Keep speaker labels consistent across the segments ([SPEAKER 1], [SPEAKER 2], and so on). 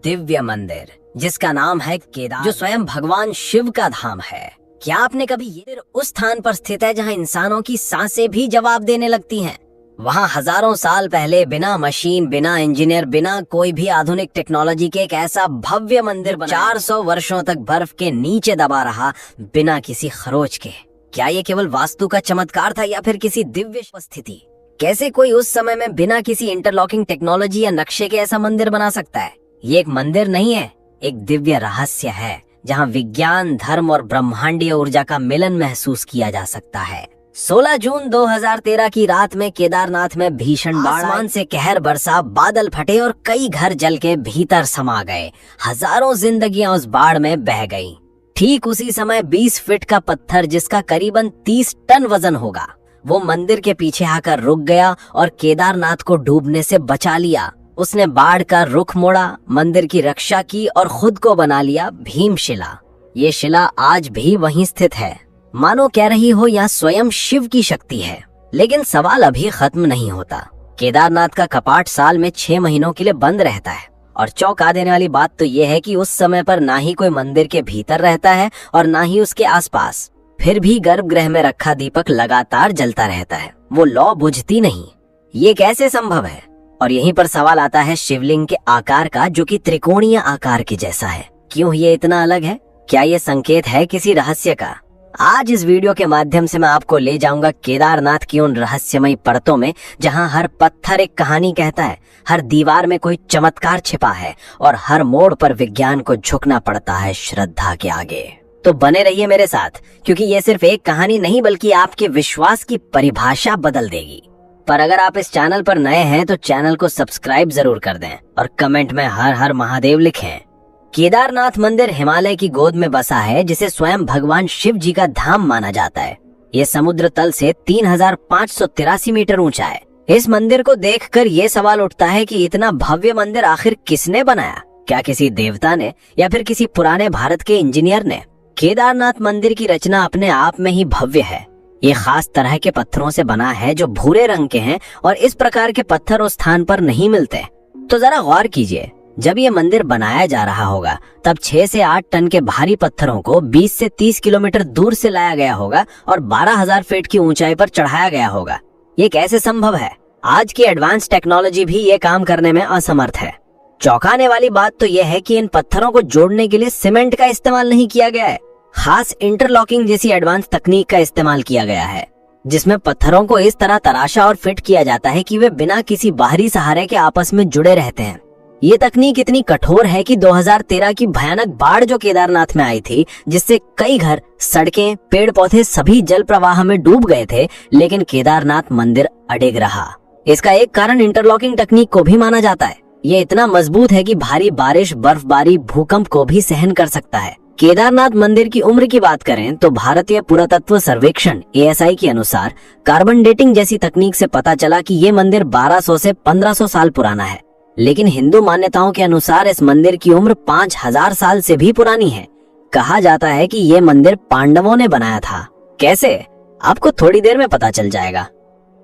[SPEAKER 1] दिव्य मंदिर जिसका नाम है केदार, जो स्वयं भगवान शिव का धाम है। क्या आपने कभी ये उस स्थान पर स्थित है जहाँ इंसानों की सांसें भी जवाब देने लगती हैं? वहाँ हजारों साल पहले बिना मशीन, बिना इंजीनियर, बिना कोई भी आधुनिक टेक्नोलॉजी के एक ऐसा भव्य मंदिर बना 400 वर्षों तक बर्फ के नीचे दबा रहा, बिना किसी खरोच के। क्या ये केवल वास्तु का चमत्कार था या फिर किसी दिव्य स्थिति? कैसे कोई उस समय में बिना किसी इंटरलॉकिंग टेक्नोलॉजी या नक्शे के ऐसा मंदिर बना सकता है? ये एक मंदिर नहीं है, एक दिव्य रहस्य है जहाँ विज्ञान, धर्म और ब्रह्मांडीय ऊर्जा का मिलन महसूस किया जा सकता है। 16 जून 2013 की रात में केदारनाथ में भीषण बाढ़, आसमान से कहर बरसा, बादल फटे और कई घर जल के भीतर समा गए। हजारों जिंदगियां उस बाढ़ में बह गईं। ठीक उसी समय 20 फीट का पत्थर, जिसका करीबन 30 टन वजन होगा, वो मंदिर के पीछे आकर रुक गया और केदारनाथ को डूबने से बचा लिया। उसने बाढ़ का रुख मोड़ा, मंदिर की रक्षा की और खुद को बना लिया भीमशिला। ये शिला आज भी वहीं स्थित है, मानो कह रही हो यह स्वयं शिव की शक्ति है। लेकिन सवाल अभी खत्म नहीं होता। केदारनाथ का कपाट साल में 6 महीनों के लिए बंद रहता है और चौंका देने वाली बात तो यह है कि उस समय पर ना ही कोई मंदिर के भीतर रहता है और ना ही उसके आसपास। फिर भी गर्भगृह में रखा दीपक लगातार जलता रहता है, वो लौ बुझती नहीं। ये कैसे संभव है? और यहीं पर सवाल आता है शिवलिंग के आकार का, जो कि त्रिकोणीय आकार के जैसा है। क्यों ये इतना अलग है? क्या ये संकेत है किसी रहस्य का? आज इस वीडियो के माध्यम से मैं आपको ले जाऊंगा केदारनाथ की उन रहस्यमयी परतों में, जहां हर पत्थर एक कहानी कहता है, हर दीवार में कोई चमत्कार छिपा है और हर मोड़ पर विज्ञान को झुकना पड़ता है श्रद्धा के आगे। तो बने रहिए मेरे साथ, क्योंकि ये सिर्फ एक कहानी नहीं बल्कि आपके विश्वास की परिभाषा बदल देगी। पर अगर आप इस चैनल पर नए हैं तो चैनल को सब्सक्राइब जरूर कर दें और कमेंट में हर हर महादेव लिखें। केदारनाथ मंदिर हिमालय की गोद में बसा है, जिसे स्वयं भगवान शिव जी का धाम माना जाता है। ये समुद्र तल से 3583 मीटर ऊंचा है। इस मंदिर को देखकर ये सवाल उठता है कि इतना भव्य मंदिर आखिर किसने बनाया? क्या किसी देवता ने या फिर किसी पुराने भारत के इंजीनियर ने? केदारनाथ मंदिर की रचना अपने आप में ही भव्य है। ये खास तरह के पत्थरों से बना है जो भूरे रंग के हैं और इस प्रकार के पत्थर उस स्थान पर नहीं मिलते। तो जरा गौर कीजिए, जब ये मंदिर बनाया जा रहा होगा तब 6 से 8 टन के भारी पत्थरों को 20 से 30 किलोमीटर दूर से लाया गया होगा और 12,000 फीट की ऊंचाई पर चढ़ाया गया होगा। ये कैसे संभव है? आज की एडवांस टेक्नोलॉजी भी ये काम करने में असमर्थ है। चौंकाने वाली बात तो यह है कि इन पत्थरों को जोड़ने के लिए सीमेंट का इस्तेमाल नहीं किया गया है। खास इंटरलॉकिंग जैसी एडवांस तकनीक का इस्तेमाल किया गया है, जिसमें पत्थरों को इस तरह तराशा और फिट किया जाता है कि वे बिना किसी बाहरी सहारे के आपस में जुड़े रहते हैं। ये तकनीक इतनी कठोर है कि 2013 की भयानक बाढ़ जो केदारनाथ में आई थी, जिससे कई घर, सड़कें, पेड़ पौधे सभी जल प्रवाह में डूब गए थे, लेकिन केदारनाथ मंदिर अडिग रहा। इसका एक कारण इंटरलॉकिंग तकनीक को भी माना जाता है। ये इतना मजबूत है कि भारी बारिश, बर्फबारी, भूकंप को भी सहन कर सकता है। केदारनाथ मंदिर की उम्र की बात करें तो भारतीय पुरातत्व सर्वेक्षण ASI के अनुसार कार्बन डेटिंग जैसी तकनीक से पता चला कि ये मंदिर 1200 से 1500 साल पुराना है। लेकिन हिंदू मान्यताओं के अनुसार इस मंदिर की उम्र 5000 साल से भी पुरानी है। कहा जाता है कि ये मंदिर पांडवों ने बनाया था। कैसे? आपको थोड़ी देर में पता चल जाएगा।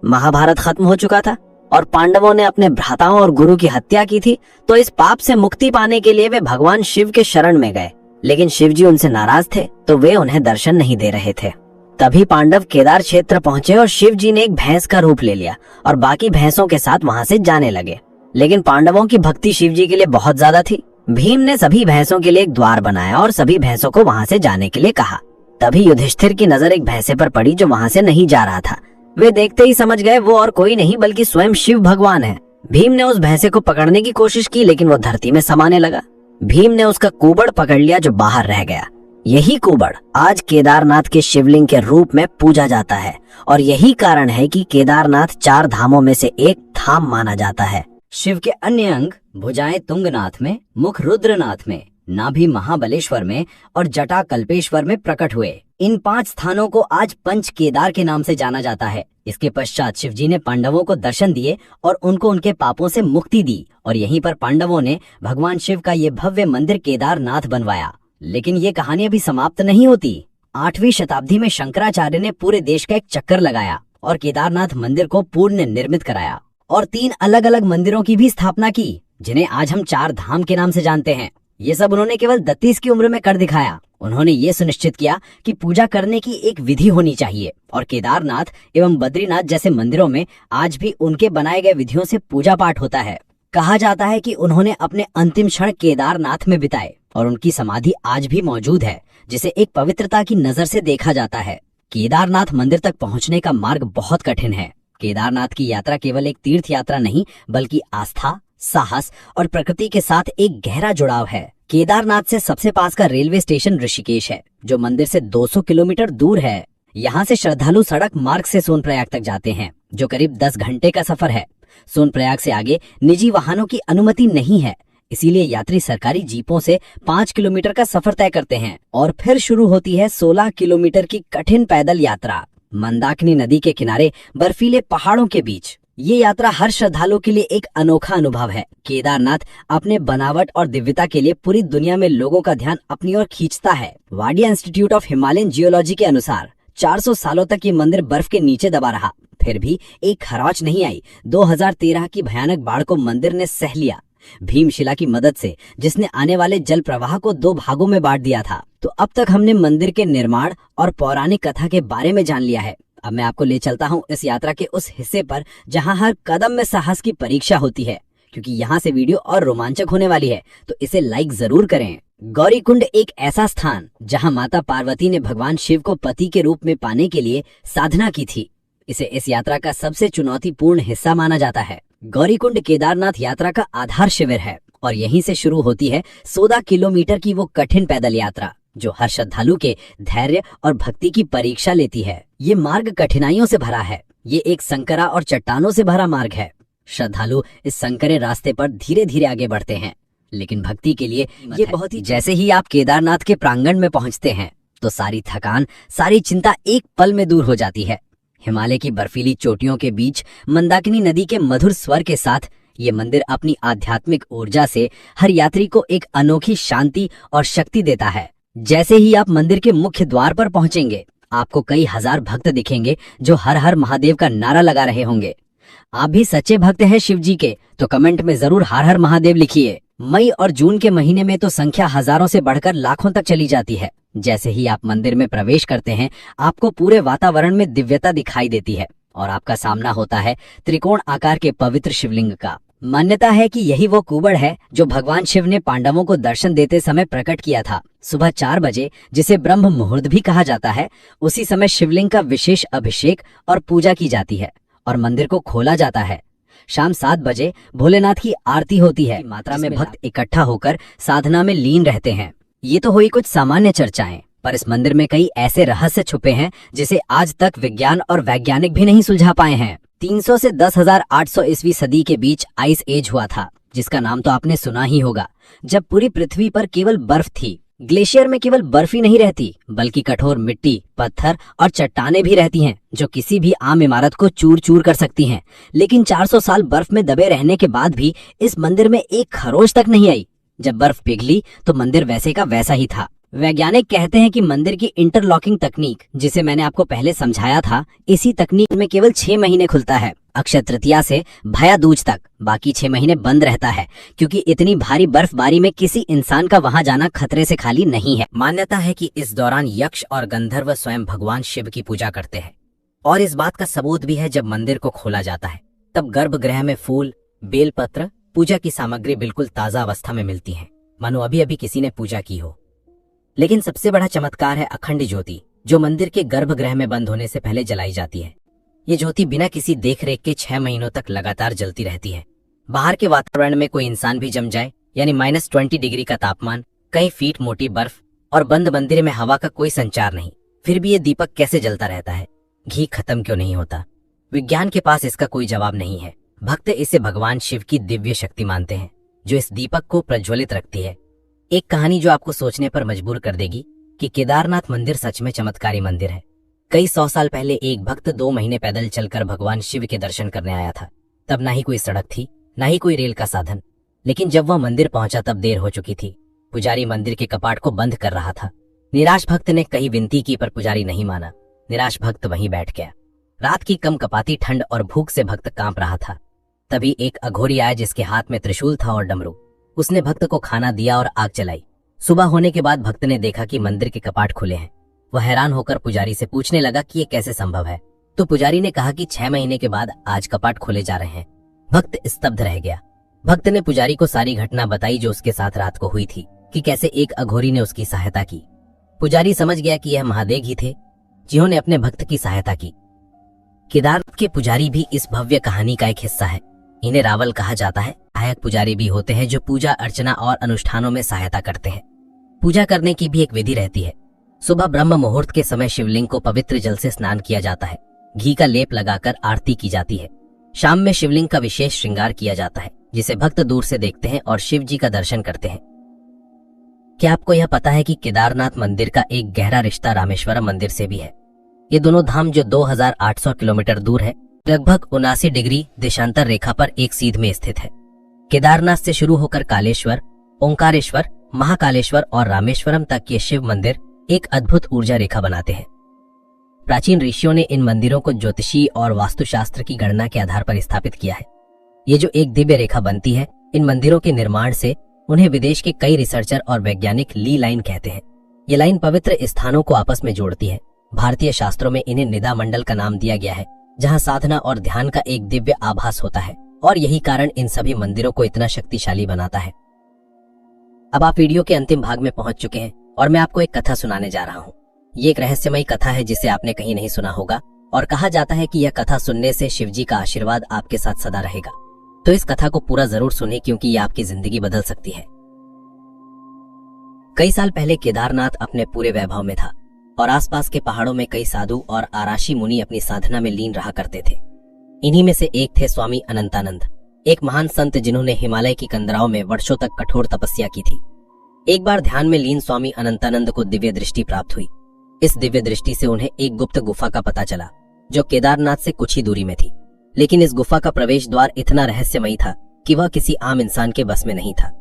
[SPEAKER 1] महाभारत खत्म हो चुका था और पांडवों ने अपने भ्राताओं और गुरु की हत्या की थी, तो इस पाप से मुक्ति पाने के लिए वे भगवान शिव के शरण में गए। लेकिन शिव जी उनसे नाराज थे, तो वे उन्हें दर्शन नहीं दे रहे थे। तभी पांडव केदार क्षेत्र पहुंचे और शिव जी ने एक भैंस का रूप ले लिया और बाकी भैंसों के साथ वहां से जाने लगे। लेकिन पांडवों की भक्ति शिव जी के लिए बहुत ज्यादा थी। भीम ने सभी भैंसों के लिए एक द्वार बनाया और सभी भैंसों को वहां से जाने के लिए कहा। तभी युधिष्ठिर की नजर एक भैंसे पर पड़ी जो वहां से नहीं जा रहा था। वे देखते ही समझ गए वो और कोई नहीं बल्कि स्वयं शिव भगवान है। भीम ने उस भैंसे को पकड़ने की कोशिश की, लेकिन वो धरती में समाने लगा। भीम ने उसका कुबड़ पकड़ लिया जो बाहर रह गया। यही कुबड़ आज केदारनाथ के शिवलिंग के रूप में पूजा जाता है और यही कारण है कि केदारनाथ 4 धामों में से एक धाम माना जाता है। शिव के अन्य अंग भुजाएं तुंगनाथ में, मुख रुद्रनाथ में, नाभि महाबलेश्वर में और जटा कल्पेश्वर में प्रकट हुए। इन 5 स्थानों को आज पंच केदार के नाम से जाना जाता है। इसके पश्चात शिव जी ने पांडवों को दर्शन दिए और उनको उनके पापों से मुक्ति दी और यहीं पर पांडवों ने भगवान शिव का ये भव्य मंदिर केदारनाथ बनवाया। लेकिन ये कहानी अभी समाप्त नहीं होती। 8वीं शताब्दी में शंकराचार्य ने पूरे देश का एक चक्कर लगाया और केदारनाथ मंदिर को पूर्ण निर्मित कराया और 3 अलग अलग मंदिरों की भी स्थापना की। जिन्हें आज हम 4 धाम के नाम से जानते हैं। ये सब उन्होंने केवल 32 की उम्र में कर दिखाया। उन्होंने ये सुनिश्चित किया कि पूजा करने की एक विधि होनी चाहिए और केदारनाथ एवं बद्रीनाथ जैसे मंदिरों में आज भी उनके बनाए गए विधियों से पूजा पाठ होता है। कहा जाता है कि उन्होंने अपने अंतिम क्षण केदारनाथ में बिताए और उनकी समाधि आज भी मौजूद है, जिसे एक पवित्रता की नजर से देखा जाता है। केदारनाथ मंदिर तक पहुंचने का मार्ग बहुत कठिन है। केदारनाथ की यात्रा केवल एक तीर्थ यात्रा नहीं, बल्कि आस्था, साहस और प्रकृति के साथ एक गहरा जुड़ाव है। केदारनाथ से सबसे पास का रेलवे स्टेशन ऋषिकेश है, जो मंदिर से 200 किलोमीटर दूर है। यहाँ से श्रद्धालु सड़क मार्ग से सोनप्रयाग तक जाते हैं, जो करीब 10 घंटे का सफर है। सोनप्रयाग से आगे निजी वाहनों की अनुमति नहीं है, इसीलिए यात्री सरकारी जीपों से 5 किलोमीटर का सफर तय करते हैं और फिर शुरू होती है 16 किलोमीटर की कठिन पैदल यात्रा मंदाकिनी नदी के किनारे बर्फीले पहाड़ों के बीच। ये यात्रा हर श्रद्धालु के लिए एक अनोखा अनुभव है। केदारनाथ अपने बनावट और दिव्यता के लिए पूरी दुनिया में लोगों का ध्यान अपनी ओर खींचता है। Wadia institute of Himalayan geology के अनुसार 400 सालों तक ये मंदिर बर्फ के नीचे दबा रहा, फिर भी एक खरोच नहीं आई। 2013 की भयानक बाढ़ को मंदिर ने सह लिया, भीमशिला की मदद से, जिसने आने वाले जल प्रवाह को 2 भागों में बांट दिया था। तो अब तक हमने मंदिर के निर्माण और पौराणिक कथा के बारे में जान लिया है। अब मैं आपको ले चलता हूँ इस यात्रा के उस हिस्से पर जहाँ हर कदम में साहस की परीक्षा होती है, क्योंकि यहाँ से वीडियो और रोमांचक होने वाली है, तो इसे लाइक जरूर करें। गौरीकुंड एक ऐसा स्थान जहाँ माता पार्वती ने भगवान शिव को पति के रूप में पाने के लिए साधना की थी। इसे इस यात्रा का सबसे चुनौतीपूर्ण हिस्सा माना जाता है। गौरीकुंड केदारनाथ यात्रा का आधार शिविर है और यहीं से शुरू होती है 14 किलोमीटर की वो कठिन पैदल यात्रा, जो हर श्रद्धालु के धैर्य और भक्ति की परीक्षा लेती है। ये मार्ग कठिनाइयों से भरा है। ये एक संकरा और चट्टानों से भरा मार्ग है। श्रद्धालु इस संकरे रास्ते पर धीरे धीरे आगे बढ़ते हैं, लेकिन भक्ति के लिए ये बहुत ही। जैसे ही आप केदारनाथ के प्रांगण में पहुंचते हैं, तो सारी थकान, सारी चिंता एक पल में दूर हो जाती है। हिमालय की बर्फीली चोटियों के बीच मंदाकिनी नदी के मधुर स्वर के साथ ये मंदिर अपनी आध्यात्मिक ऊर्जा से हर यात्री को एक अनोखी शांति और शक्ति देता है। जैसे ही आप मंदिर के मुख्य द्वार पर पहुंचेंगे, आपको कई हजार भक्त दिखेंगे जो हर हर महादेव का नारा लगा रहे होंगे। आप भी सच्चे भक्त हैं शिव जी के, तो कमेंट में जरूर हर हर महादेव लिखिए। मई और जून के महीने में तो संख्या हजारों से बढ़कर लाखों तक चली जाती है। जैसे ही आप मंदिर में प्रवेश करते हैं, आपको पूरे वातावरण में दिव्यता दिखाई देती है और आपका सामना होता है त्रिकोण आकार के पवित्र शिवलिंग का। मान्यता है कि यही वो कुबड़ है जो भगवान शिव ने पांडवों को दर्शन देते समय प्रकट किया था। सुबह 4 बजे, जिसे ब्रह्म मुहूर्त भी कहा जाता है, उसी समय शिवलिंग का विशेष अभिषेक और पूजा की जाती है और मंदिर को खोला जाता है। शाम 7 बजे भोलेनाथ की आरती होती है। मात्रा में भक्त इकट्ठा होकर साधना में लीन रहते हैं। ये तो हुई कुछ सामान्य चर्चाएं, पर इस मंदिर में कई ऐसे रहस्य छुपे हैं जिसे आज तक विज्ञान और वैज्ञानिक भी नहीं सुलझा पाए हैं। 300 से 10,800 ईस्वी सदी के बीच आइस एज हुआ था, जिसका नाम तो आपने सुना ही होगा, जब पूरी पृथ्वी पर केवल बर्फ थी। ग्लेशियर में केवल बर्फ ही नहीं रहती, बल्कि कठोर मिट्टी, पत्थर और चट्टानें भी रहती हैं, जो किसी भी आम इमारत को चूर चूर कर सकती हैं। लेकिन 400 साल बर्फ में दबे रहने के बाद भी इस मंदिर में एक खरोच तक नहीं आई। जब बर्फ पिघली तो मंदिर वैसे का वैसा ही था। वैज्ञानिक कहते हैं कि मंदिर की इंटरलॉकिंग तकनीक, जिसे मैंने आपको पहले समझाया था, इसी तकनीक में केवल 6 महीने खुलता है, अक्षय तृतीया से भया दूज तक। बाकी 6 महीने बंद रहता है, क्योंकि इतनी भारी बर्फबारी में किसी इंसान का वहां जाना खतरे से खाली नहीं है। मान्यता है कि इस दौरान यक्ष और गंधर्व स्वयं भगवान शिव की पूजा करते हैं, और इस बात का सबूत भी है जब मंदिर को खोला जाता है, तब गर्भगृह में फूल, बेलपत्र, पूजा की सामग्री बिल्कुल ताजा अवस्था में मिलती है, मानो अभी अभी किसी ने पूजा की हो। लेकिन सबसे बड़ा चमत्कार है अखंड ज्योति, जो मंदिर के गर्भगृह में बंद होने से पहले जलाई जाती है। ये ज्योति बिना किसी देखरेख के 6 महीनों तक लगातार जलती रहती है। बाहर के वातावरण में कोई इंसान भी जम जाए, यानी -20 डिग्री का तापमान, कई फीट मोटी बर्फ और बंद मंदिर में हवा का कोई संचार नहीं, फिर भी ये दीपक कैसे जलता रहता है? घी खत्म क्यों नहीं होता? विज्ञान के पास इसका कोई जवाब नहीं है। भक्त इसे भगवान शिव की दिव्य शक्ति मानते हैं, जो इस दीपक को प्रज्वलित रखती है। एक कहानी जो आपको सोचने पर मजबूर कर देगी कि केदारनाथ मंदिर सच में चमत्कारी मंदिर है। कई 100 साल पहले एक भक्त 2 महीने पैदल चलकर भगवान शिव के दर्शन करने आया था। तब ना ही कोई सड़क थी, ना ही कोई रेल का साधन। लेकिन जब वह मंदिर पहुंचा तब देर हो चुकी थी। पुजारी मंदिर के कपाट को बंद कर रहा था। निराश भक्त ने कई विनती की, पर पुजारी नहीं माना। निराश भक्त वहीं बैठ गया। रात की कम कपाती ठंड और भूख से भक्त कांप रहा था। तभी एक अघोरी आया जिसके हाथ में त्रिशूल था और डमरू। उसने भक्त को खाना दिया और आग जलाई। सुबह होने के बाद भक्त ने देखा कि मंदिर के कपाट खुले हैं। वह हैरान होकर पुजारी से पूछने लगा कि ये कैसे संभव है। तो पुजारी ने कहा कि 6 महीने के बाद आज कपाट खोले जा रहे हैं। भक्त स्तब्ध रह गया। भक्त ने पुजारी को सारी घटना बताई जो उसके साथ रात को हुई थी, कि कैसे एक अघोरी ने उसकी सहायता की। पुजारी समझ गया कि यह महादेव ही थे जिन्होंने अपने भक्त की सहायता की। केदारनाथ के पुजारी भी इस भव्य कहानी का एक हिस्सा है। इन्हें रावल कहा जाता है। सहायक पुजारी भी होते हैं जो पूजा अर्चना और अनुष्ठानों में सहायता करते हैं। पूजा करने की भी एक विधि रहती है। सुबह ब्रह्म मुहूर्त के समय शिवलिंग को पवित्र जल से स्नान किया जाता है। घी का लेप लगाकर आरती की जाती है। शाम में शिवलिंग का विशेष श्रृंगार किया जाता है, जिसे भक्त दूर से देखते हैं और शिव जी का दर्शन करते हैं। क्या आपको यह पता है कि केदारनाथ मंदिर का एक गहरा रिश्ता रामेश्वरम मंदिर से भी है। ये दोनों धाम जो 2800 किलोमीटर दूर है, लगभग 79 डिग्री देशांतर रेखा पर एक सीध में स्थित है। केदारनाथ से शुरू होकर कालेश्वर, ओंकारेश्वर, महाकालेश्वर और रामेश्वरम तक ये शिव मंदिर एक अद्भुत ऊर्जा रेखा बनाते हैं। प्राचीन ऋषियों ने इन मंदिरों को ज्योतिषी और वास्तुशास्त्र की गणना के आधार पर स्थापित किया है। ये जो एक दिव्य रेखा बनती है, इन मंदिरों के निर्माण से उन्हें विदेश के कई रिसर्चर और वैज्ञानिक ली लाइन कहते हैं। ये लाइन पवित्र स्थानों को आपस में जोड़ती है। भारतीय शास्त्रों में इन्हें निदा मंडल का नाम दिया गया है, जहाँ साधना और ध्यान का एक दिव्य आभास होता है, और यही कारण इन सभी मंदिरों को इतना शक्तिशाली बनाता है। अब आप वीडियो के अंतिम भाग में पहुंच चुके हैं और मैं आपको एक कथा सुनाने जा रहा हूँ। ये एक रहस्यमयी कथा है जिसे आपने कहीं नहीं सुना होगा, और कहा जाता है कि यह कथा सुनने से शिवजी का आशीर्वाद आपके साथ सदा रहेगा। तो इस कथा को पूरा जरूर सुने, क्योंकि ये आपकी जिंदगी बदल सकती है। कई साल पहले केदारनाथ अपने पूरे वैभव में था और आसपास के पहाड़ों में कई साधु और आराशी मुनि अपनी साधना में लीन रहा करते थे। इन्हीं में से एक थे स्वामी अनंतानंद, एक महान संत जिन्होंने हिमालय की कंदराओं में वर्षों तक कठोर तपस्या की थी। एक बार ध्यान में लीन स्वामी अनंतानंद को दिव्य दृष्टि प्राप्त हुई। इस दिव्य दृष्टि से उन्हें एक गुप्त गुफा का पता चला, जो केदारनाथ से कुछ ही दूरी में थी। लेकिन इस गुफा का प्रवेश द्वार इतना रहस्यमयी था कि वह किसी आम इंसान के बस में नहीं था।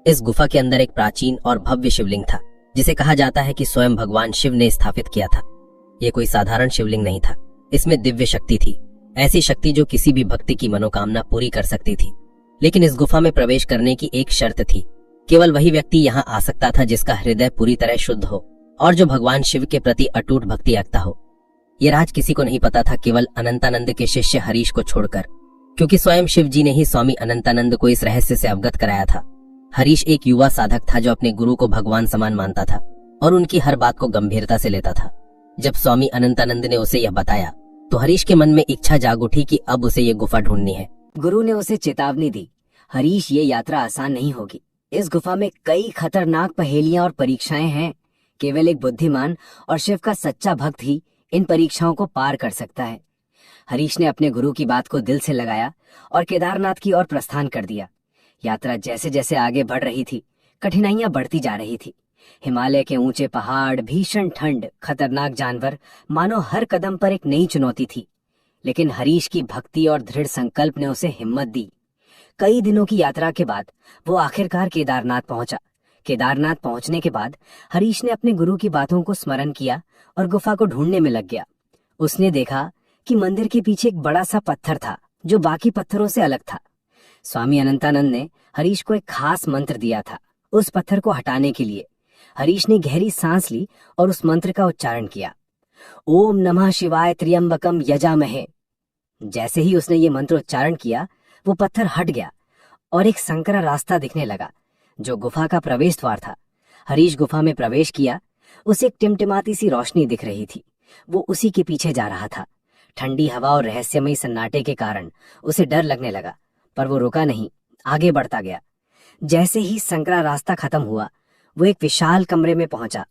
[SPEAKER 1] इस गुफा के अंदर एक प्राचीन और भव्य शिवलिंग था, जिसे कहा जाता है कि स्वयं भगवान शिव ने स्थापित किया था। ये कोई साधारण शिवलिंग नहीं था, इसमें दिव्य शक्ति थी, ऐसी शक्ति जो किसी भी भक्ति की मनोकामना पूरी कर सकती थी। लेकिन इस गुफा में प्रवेश करने की एक शर्त थी। केवल वही व्यक्ति यहाँ आ सकता था जिसका हृदय पूरी तरह शुद्ध हो और जो भगवान शिव के प्रति अटूट भक्ति रखता हो। ये राज किसी को नहीं पता था, केवल अनंतानंद के शिष्य हरीश को छोड़कर, क्योंकि स्वयं शिव जी ने ही स्वामी अनंतानंद को इस रहस्य से अवगत कराया था। हरीश एक युवा साधक था जो अपने गुरु को भगवान समान मानता था और उनकी हर बात को गंभीरता से लेता था। जब स्वामी अनंतानंद ने उसे यह बताया तो हरीश के मन में इच्छा जाग उठी कि अब उसे ये गुफा ढूंढनी है। गुरु ने उसे चेतावनी दी, हरीश, ये यात्रा आसान नहीं होगी। इस गुफा में कई खतरनाक पहेलियां और परीक्षाएं हैं। केवल एक बुद्धिमान और शिव का सच्चा भक्त ही इन परीक्षाओं को पार कर सकता है। हरीश ने अपने गुरु की बात को दिल से लगाया और केदारनाथ की ओर प्रस्थान कर दिया। यात्रा जैसे जैसे आगे बढ़ रही थी, कठिनाइयां बढ़ती जा रही थी। हिमालय के ऊंचे पहाड़, भीषण ठंड, खतरनाक जानवर, मानो हर कदम पर एक नई चुनौती थी। लेकिन हरीश की भक्ति और दृढ़ संकल्प ने उसे हिम्मत दी। कई दिनों की यात्रा के बाद वो आखिरकार केदारनाथ पहुंचा। केदारनाथ पहुंचने के बाद हरीश ने अपने गुरु की बातों को स्मरण किया और गुफा को ढूंढने में लग गया। उसने देखा कि मंदिर के पीछे एक बड़ा सा पत्थर था जो बाकी पत्थरों से अलग था। स्वामी अनंतानंद ने हरीश को एक खास मंत्र दिया था। उस पत्थर को हटाने के लिए हरीश ने गहरी सांस ली और उस मंत्र का उच्चारण किया, ओम नमः शिवाय त्र्यंबकम यजामहे। जैसे ही उसने ये मंत्र उच्चारण किया, वो पत्थर हट गया और एक संकरा रास्ता दिखने लगा जो गुफा का प्रवेश द्वार था। हरीश गुफा में प्रवेश किया। उसे एक टिमटिमाती सी रोशनी दिख रही थी। वो उसी के पीछे जा रहा था। ठंडी हवा और रहस्यमयी सन्नाटे के कारण उसे डर लगने लगा, पर वो रुका नहीं, आगे बढ़ता गया। जैसे ही संकरा रास्ता खत्म हुआ, वो एक विशाल कमरे में पहुंचा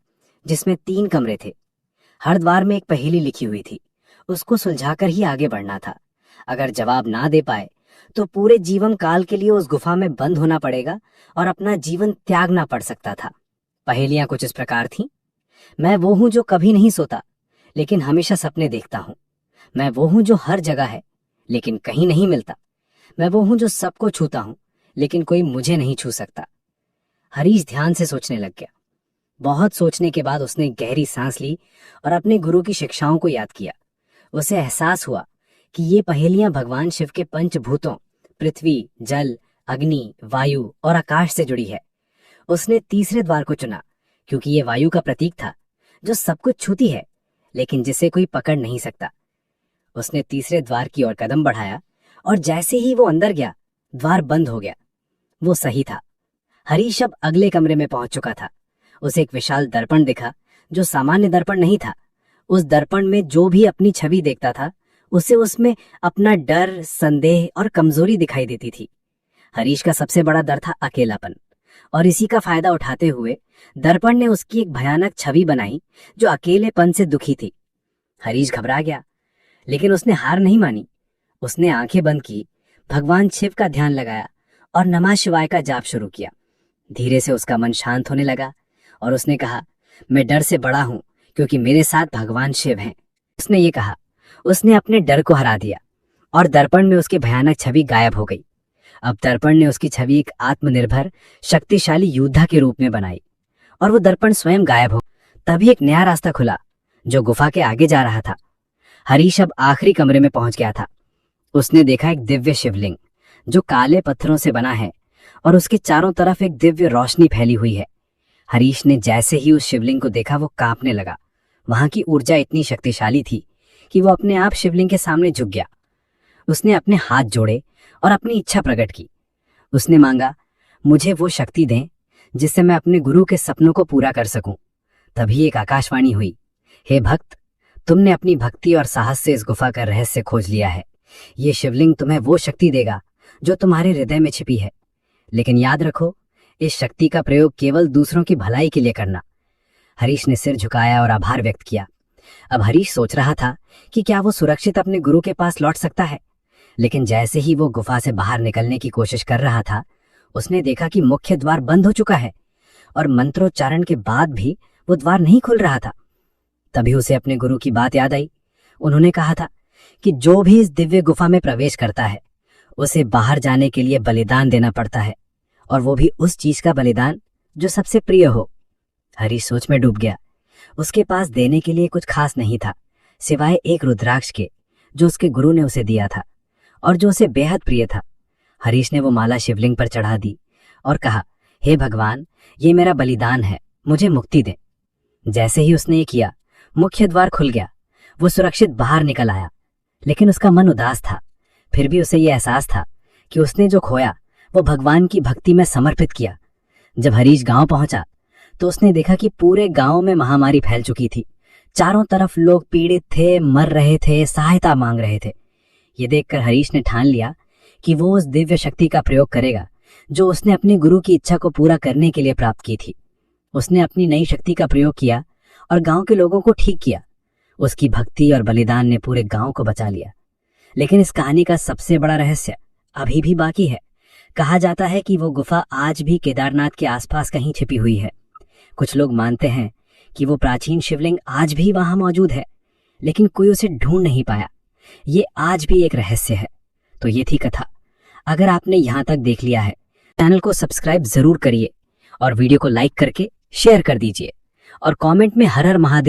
[SPEAKER 1] जिसमें 3 कमरे थे। हर द्वार में एक पहेली लिखी हुई थी। उसको सुलझाकर ही आगे बढ़ना था। अगर जवाब ना दे पाए तो पूरे जीवन काल के लिए उस गुफा में बंद होना पड़ेगा और अपना जीवन त्यागना पड़ सकता था। पहेलियां कुछ इस प्रकार थीं। मैं वो हूं जो कभी नहीं सोता लेकिन हमेशा सपने देखता हूं। मैं वो हूं जो हर जगह है लेकिन कहीं नहीं मिलता। मैं वो हूं जो सबको छूता हूं लेकिन कोई मुझे नहीं छू सकता। हरीश ध्यान से सोचने लग गया। बहुत सोचने के बाद उसने गहरी सांस ली और अपने गुरु की शिक्षाओं को याद किया। उसे एहसास हुआ कि ये पहेलियां भगवान शिव के पंचभूतों पृथ्वी, जल, अग्नि, वायु और आकाश से जुड़ी है। उसने तीसरे द्वार को चुना क्योंकि ये वायु का प्रतीक था, जो सब कुछ छूती है लेकिन जिसे कोई पकड़ नहीं सकता। उसने तीसरे द्वार की ओर कदम बढ़ाया और जैसे ही वो अंदर गया, द्वार बंद हो गया। वो सही था। हरीश अब अगले कमरे में पहुंच चुका था। उसे एक विशाल दर्पण दिखा, जो सामान्य दर्पण नहीं था। उस दर्पण में जो भी अपनी छवि देखता था, उसे उसमें अपना डर, संदेह और कमजोरी दिखाई देती थी। हरीश का सबसे बड़ा डर था अकेलापन, और इसी का फायदा उठाते हुए दर्पण ने उसकी एक भयानक छवि बनाई जो अकेलेपन से दुखी थी। हरीश घबरा गया, लेकिन उसने हार नहीं मानी। उसने आंखें बंद की, भगवान शिव का ध्यान लगाया और नमः शिवाय का जाप शुरू किया। धीरे से उसका मन शांत होने लगा और उसने कहा, मैं डर से बड़ा हूं क्योंकि मेरे साथ भगवान शिव हैं। उसने ये कहा। उसने अपने डर को हरा दिया और दर्पण में उसकी भयानक छवि गायब हो गई। अब दर्पण ने उसकी छवि एक आत्मनिर्भर, शक्तिशाली योद्धा के रूप में बनाई और वो दर्पण स्वयं गायब हो। तभी एक नया रास्ता खुला जो गुफा के आगे जा रहा था। हरीश अब आखिरी कमरे में पहुंच गया था। उसने देखा एक दिव्य शिवलिंग जो काले पत्थरों से बना है और उसके चारों तरफ एक दिव्य रोशनी फैली हुई है। हरीश ने जैसे ही उस शिवलिंग को देखा, वो कांपने लगा। वहां की ऊर्जा इतनी शक्तिशाली थी कि वो अपने आप शिवलिंग के सामने झुक गया। उसने अपने हाथ जोड़े और अपनी इच्छा प्रकट की। उसने मांगा, मुझे वो शक्ति दें जिससे मैं अपने गुरु के सपनों को पूरा कर सकूं। तभी एक आकाशवाणी हुई, हे भक्त, तुमने अपनी भक्ति और साहस से इस गुफा का रहस्य खोज लिया है। ये शिवलिंग तुम्हें वो शक्ति देगा जो तुम्हारे हृदय में छिपी है, लेकिन याद रखो, इस शक्ति का प्रयोग केवल दूसरों की भलाई के लिए करना। हरीश ने सिर झुकाया और आभार व्यक्त किया। अब हरीश सोच रहा था कि क्या वो सुरक्षित अपने गुरु के पास लौट सकता है, लेकिन जैसे ही वो गुफा से बाहर निकलने की कोशिश कर रहा था, उसने देखा कि मुख्य द्वार बंद हो चुका है और मंत्रोच्चारण के बाद भी वो द्वार नहीं खुल रहा था। तभी उसे अपने गुरु की बात याद आई। उन्होंने कहा था कि जो भी इस दिव्य गुफा में प्रवेश करता है, उसे बाहर जाने के लिए बलिदान देना पड़ता है, और वो भी उस चीज का बलिदान जो सबसे प्रिय हो। हरीश सोच में डूब गया। उसके पास देने के लिए कुछ खास नहीं था, सिवाय एक रुद्राक्ष के जो उसके गुरु ने उसे दिया था और जो उसे बेहद प्रिय था। हरीश ने वो माला शिवलिंग पर चढ़ा दी और कहा, हे भगवान, ये मेरा बलिदान है, मुझे मुक्ति दें। जैसे ही उसने ये किया, मुख्य द्वार खुल गया। वो सुरक्षित बाहर निकल आया, लेकिन उसका मन उदास था। फिर भी उसे ये एहसास था कि उसने जो खोया वो भगवान की भक्ति में समर्पित किया। जब हरीश गांव पहुंचा तो उसने देखा कि पूरे गांव में महामारी फैल चुकी थी। चारों तरफ लोग पीड़ित थे, मर रहे थे, सहायता मांग रहे थे। ये देखकर हरीश ने ठान लिया कि वो उस दिव्य शक्ति का प्रयोग करेगा जो उसने अपने गुरु की इच्छा को पूरा करने के लिए प्राप्त की थी। उसने अपनी नई शक्ति का प्रयोग किया और गांव के लोगों को ठीक किया। उसकी भक्ति और बलिदान ने पूरे गांव को बचा लिया। लेकिन इस कहानी का सबसे बड़ा रहस्य अभी भी बाकी है। कहा जाता है कि वो गुफा आज भी केदारनाथ के आसपास कहीं छिपी हुई है। कुछ लोग मानते हैं कि वो प्राचीन शिवलिंग आज भी वहां मौजूद है, लेकिन कोई उसे ढूंढ नहीं पाया। ये आज भी एक रहस्य है। तो ये थी कथा। अगर आपने यहां तक देख लिया है, चैनल को सब्सक्राइब जरूर करिए और वीडियो को लाइक करके शेयर कर दीजिए और कमेंट में हर हर महादेव